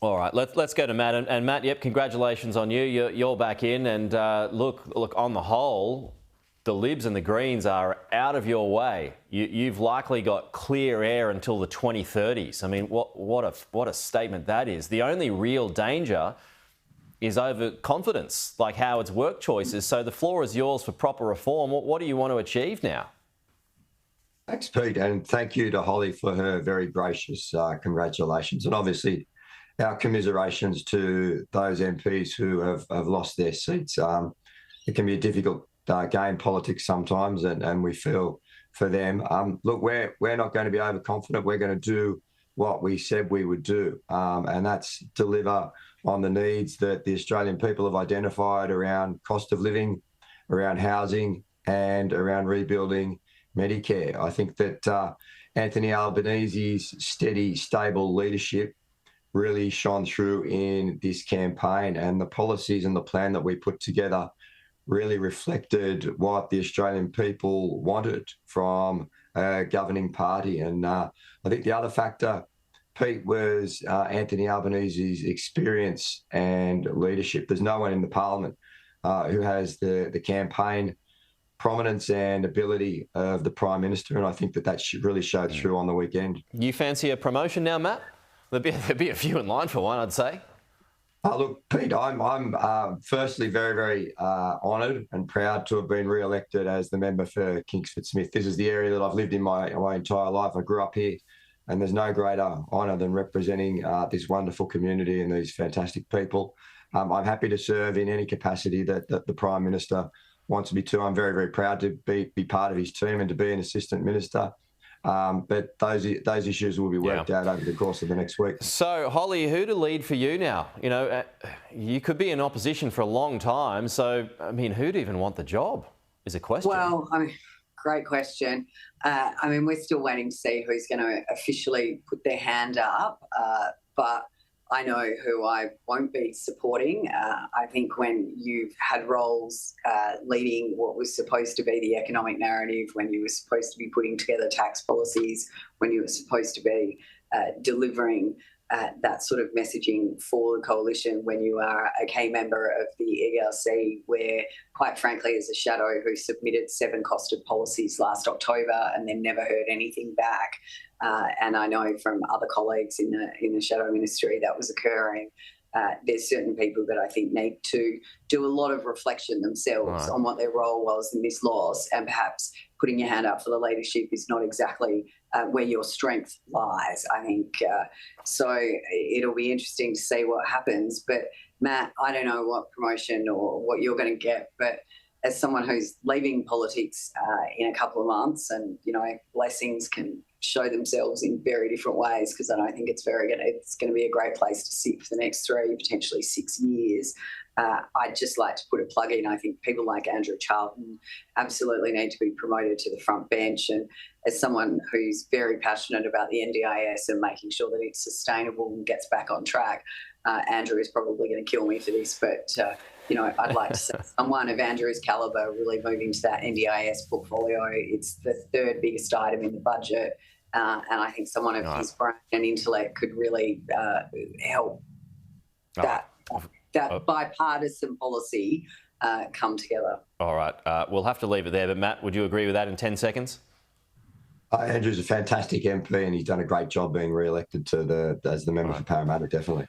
All right, let's go to Matt. And Matt, yep, congratulations on you. You're back in. And look, on the whole, the Libs and the Greens are out of your way. You've likely got clear air until the 2030s. I mean, what a statement that is. The only real danger is overconfidence, like Howard's work choices. So the floor is yours for proper reform. What do you want to achieve now? Thanks, Pete, and thank you to Holly for her very gracious congratulations. And obviously, our commiserations to those MPs who have lost their seats. It can be a difficult game, politics sometimes, and we feel for them. Look, we're not going to be overconfident. We're going to do what we said we would do, and that's deliver on the needs that the Australian people have identified around cost of living, around housing, and around rebuilding Medicare. I think that Anthony Albanese's steady, stable leadership really shone through in this campaign, and the policies and the plan that we put together really reflected what the Australian people wanted from a governing party. And I think the other factor, Pete, was Anthony Albanese's experience and leadership. There's no one in the parliament who has the campaign prominence and ability of the Prime Minister, and I think that really showed through on the weekend. You fancy a promotion now, Matt? There'd be a few in line for one, I'd say. Look, Pete, I'm firstly very, very honoured and proud to have been re-elected as the member for Kingsford Smith. This is the area that I've lived in my entire life. I grew up here, and there's no greater honour than representing this wonderful community and these fantastic people. I'm happy to serve in any capacity that the Prime Minister wants me to. I'm very, very proud to be part of his team and to be an assistant minister. But those issues will be worked out over the course of the next week. So, Holly, who to lead for you now? You know, you could be in opposition for a long time. So, I mean, who'd even want the job is a question. Well, I mean, great question. I mean, we're still waiting to see who's going to officially put their hand up. But I know who I won't be supporting. I think when you've had roles leading what was supposed to be the economic narrative, when you were supposed to be putting together tax policies, when you were supposed to be delivering that sort of messaging for the coalition, when you are a key member of the ELC, where, quite frankly, as a shadow who submitted 7 costed policies last October and then never heard anything back, and I know from other colleagues in the shadow ministry that was occurring. There's certain people that I think need to do a lot of reflection themselves on what their role was in this loss, and perhaps putting your hand up for the leadership is not exactly where your strength lies, I think. So it'll be interesting to see what happens. But, Matt, I don't know what promotion or what you're going to get, but as someone who's leaving politics in a couple of months, and, you know, blessings can show themselves in very different ways, because I don't think it's going to be a great place to sit for the next 3, potentially 6 years. I'd just like to put a plug in. I think people like Andrew Charlton absolutely need to be promoted to the front bench. And as someone who's very passionate about the NDIS and making sure that it's sustainable and gets back on track, Andrew is probably going to kill me for this, but you know, I'd like to see someone of Andrew's calibre really move into that NDIS portfolio. It's the 3rd biggest item in the budget, and I think someone of his brain and intellect could really help that bipartisan policy come together. All right, we'll have to leave it there. But Matt, would you agree with that in 10 seconds? Andrew's a fantastic MP, and he's done a great job being re-elected as the member for Parramatta, definitely.